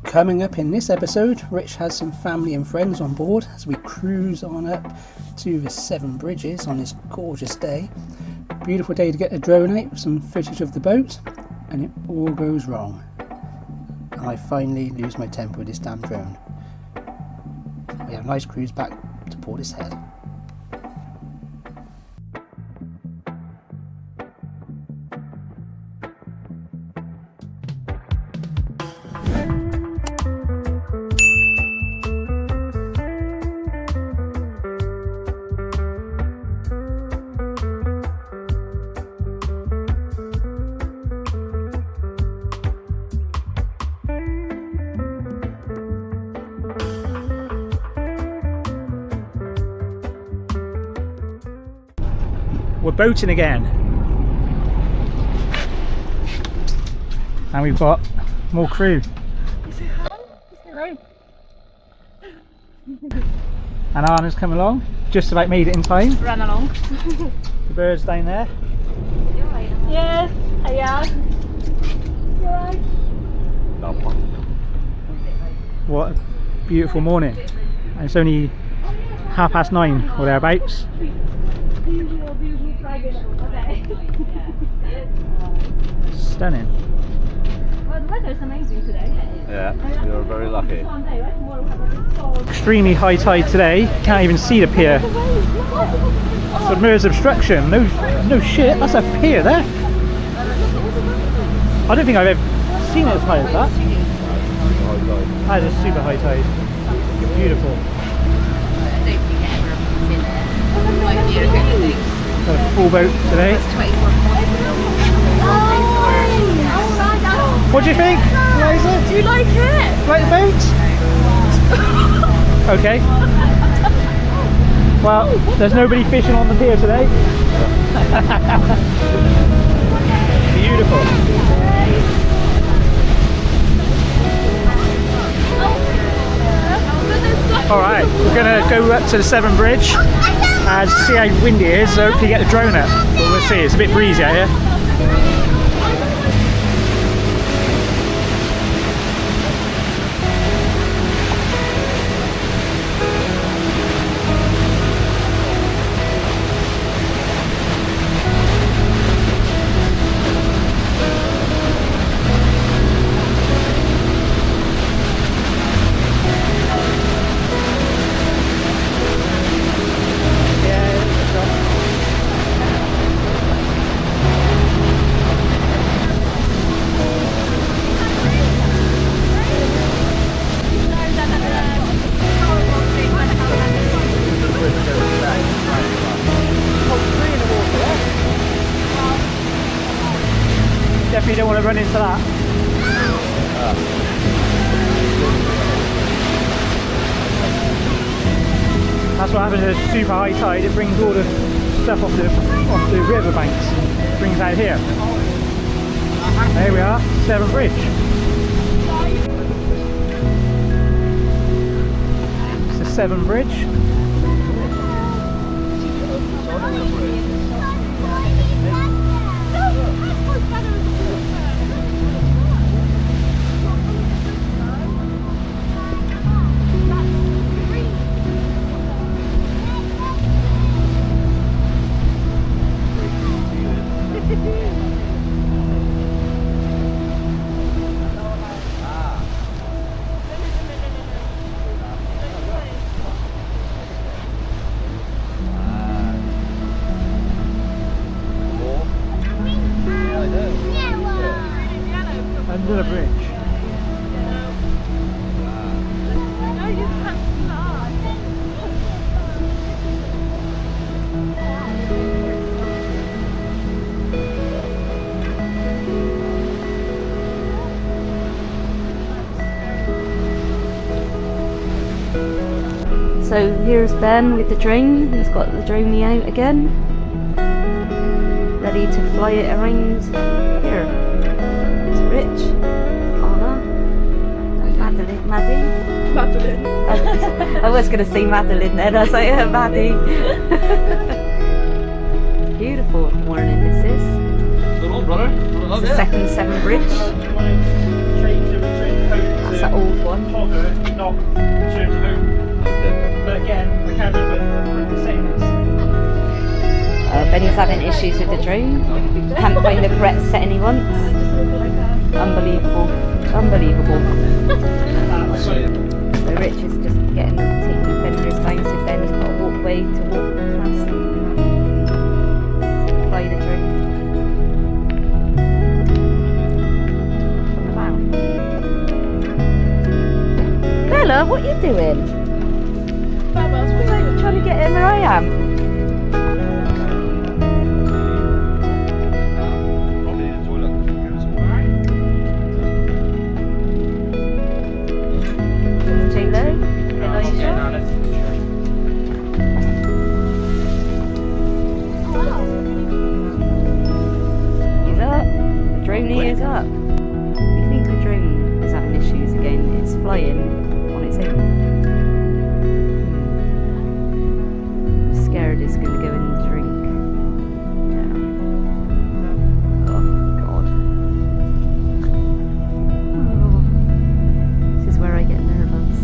Coming up in this episode, Rich has some family and friends on board as we cruise on up to the Severn Bridges on this gorgeous day. Beautiful day to get the drone out with some footage of the boat, and it all goes wrong. And I finally lose my temper with this damn drone. We have a nice cruise back to Portishead. We're boating again, and we've got more crew. And Anna's come along, just about made it in time. Run along. The bird's down there. Yeah, hiya. What a beautiful morning. And it's only 9:30 or thereabouts. Stunning. Well, the weather's amazing today. Yeah, you're very lucky. Extremely high tide today. Can't even see the pier. Submerged obstruction. No shit. That's a pier there. I don't think I've ever seen it as high as that. That is a super high tide. Beautiful. Got a full boat today. What do you think, Liza? Do you like it? Like the boat? Okay. Well, there's nobody fishing on the pier today. Beautiful. Alright, we're going to go up to the Severn Bridge and see how windy it is, so hopefully get the drone up. But we'll see, it's a bit breezy out here. Definitely don't want to run into that. That's what happens at a super high tide. It brings all the stuff off the river banks. It brings out here. There we are, Severn Bridge. It's the Severn Bridge. Under the bridge. No, you can't fly. So here's Ben with the drone. He's got the drone out again, ready to fly it around here. It's Rich, Anna, and Maddie. I was going to say Madeline then, I was like, Maddie. Beautiful morning this is. Little brother. It's the second Severn Bridge. That's that old one. one. hover, not return to home. Okay. But again, we can do it with settings. Benny's having issues with the drone. Can't find the correct setting he wants. Unbelievable. Unbelievable. So Rich is just taking the fenders down, so Ben's got a walkway to walk past. To fly the drone. Bella, what are you doing? Trying to get in where I am. Is up. We think the drone is having issues again. It's flying on its own. I'm scared it's going to go in the drink. Yeah. Oh God. Oh. This is where I get nervous.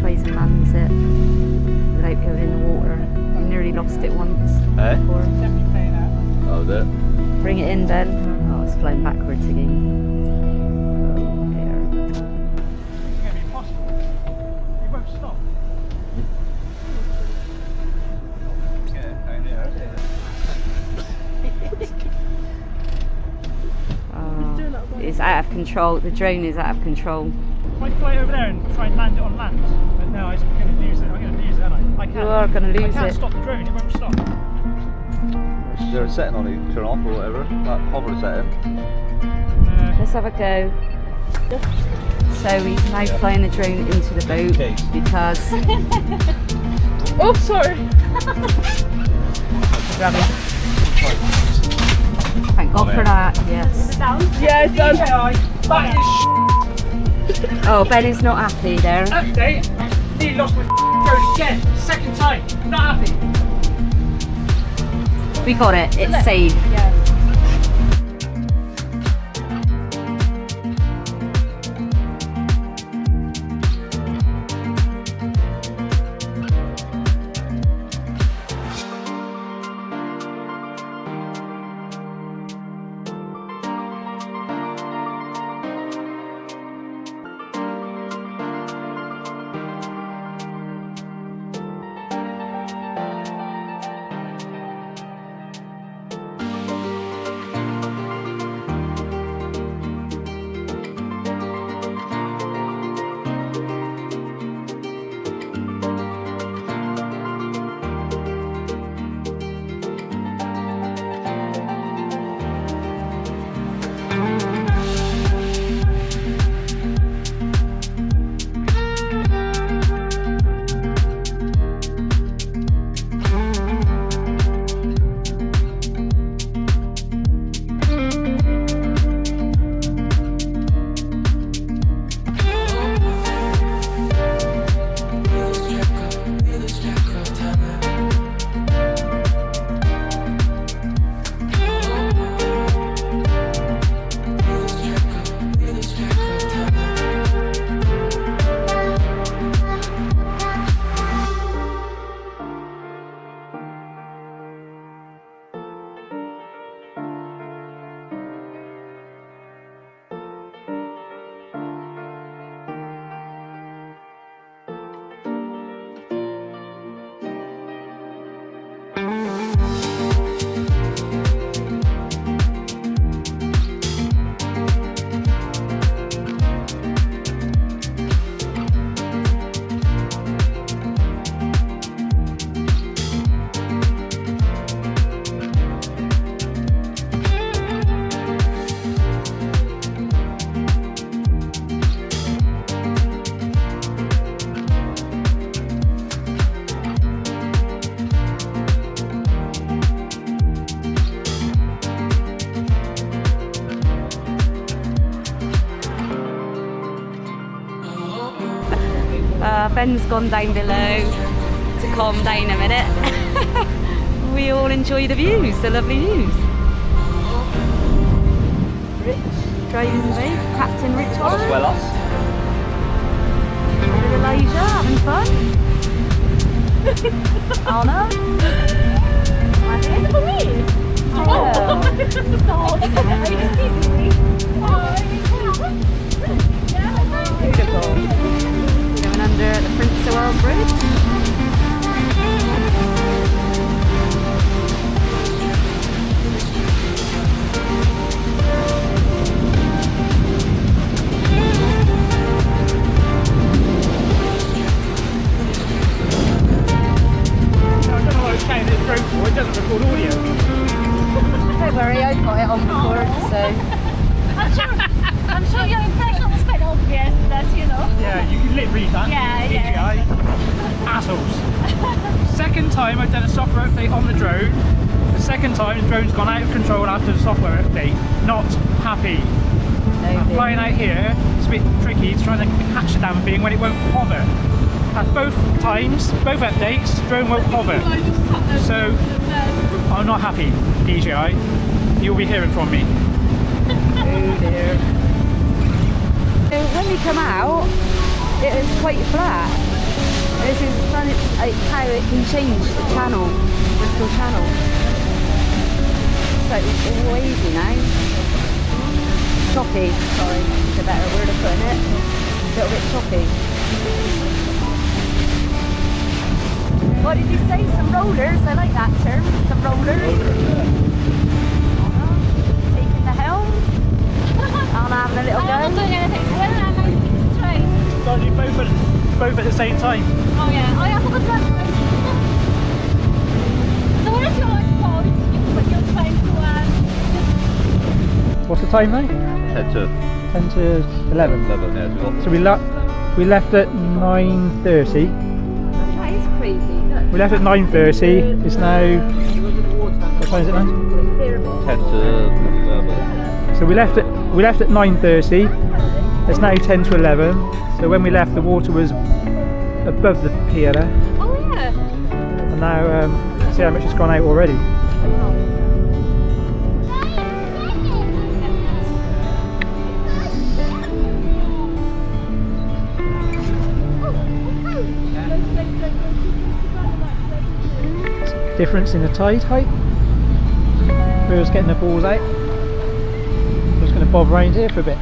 Tries and lands it without going in the water. I nearly lost it once before. Definitely playing out. Oh, there. Bring it in, Ben. It's flying backwards again. Oh dear. It's going to be impossible. It won't stop. It's out of control. The drone is out of control. I fly over there and try and land it on land. But no, I'm going to lose it. I'm going to lose it, aren't I? I can't. You are going to lose I can't it. stop the drone. It won't stop. Is there a setting on it you can turn off or whatever? That hover setting? Let's have a go. So he's now flying the drone into the boat because... Oh, sorry. Grab it. Thank God for that, yes. Yeah, it's done. That is Oh, Ben is not happy there. update. Nearly lost my drone again. Second time. Not happy. We got it, it's saved. Yeah. Ben's gone down below to calm down a minute. We all enjoy the views, the lovely views. Rich driving the boat, Captain Rich. Well off. Anna. Maddie. For me? Yeah. Stop. Are you just teasing me? Beautiful. Going under the Prince of Wales Bridge. It doesn't record audio. Don't worry, I've got it on record, so. I'm sure your impression was quite obvious that, you know. Yeah, you can literally read that. Yeah, DJI. Assholes. Second time I've done a software update on the drone. The second time the drone's gone out of control after the software update. Not happy. I'm flying out here, it's a bit tricky to try and catch the damn thing when it won't hover. At both times, both updates, the drone won't hover. So, I'm not happy, DJI. You'll be hearing from me. Oh dear. So when we come out, it is quite flat. This is like how it can change the channel, vertical channel. So it's wavy now. Choppy, sorry, is a better word of putting it. A little bit choppy. What did you say? Some rollers? I like that term. Some rollers. Taking the helm. Anna having a little go. I'm not doing anything. When am I keeping straight? Got to do both at the same time. Oh yeah. Oh yeah, I forgot that. So what is your point? You put your time to What's the time now? 10 to 10 to 11. 11, yeah. So we left at 9:30. That is crazy. We left at 9:30. It's now. What time is it now? 10 to 11. So we left at 9:30. It's now 10 to 11. So when we left, the water was above the pier there. Oh yeah. And now see how much it's gone out already. Difference in the tide height. We're just getting the balls out. Just going to bob around here for a bit.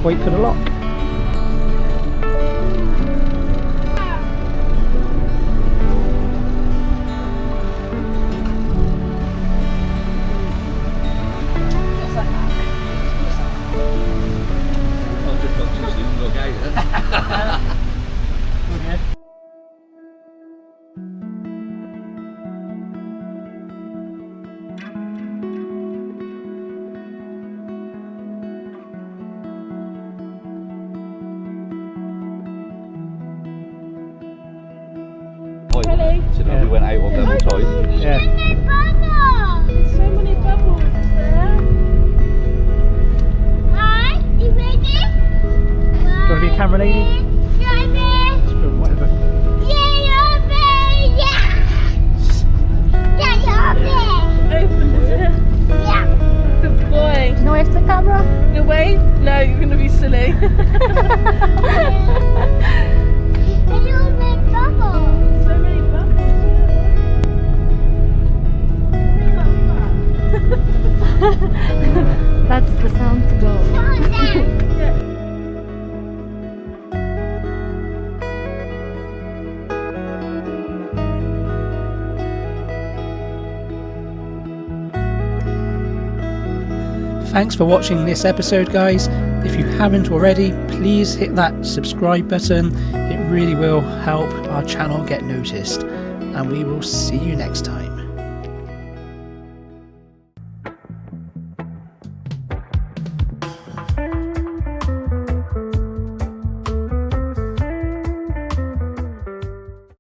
Wait for the lock. So now we went out on level tide. Yeah. There's so many bubbles there. Hi, you ready? Do you want to be a camera lady? Yeah, Just film whatever. Open it. yeah. Good boy. No wave to the camera? You wave? No, you're going to be silly. Little big bubble. So many bubbles. That's the sound to go. Slow down. Thanks for watching this episode, guys. If you haven't already, please hit that subscribe button. It really will help our channel get noticed. And we will see you next time.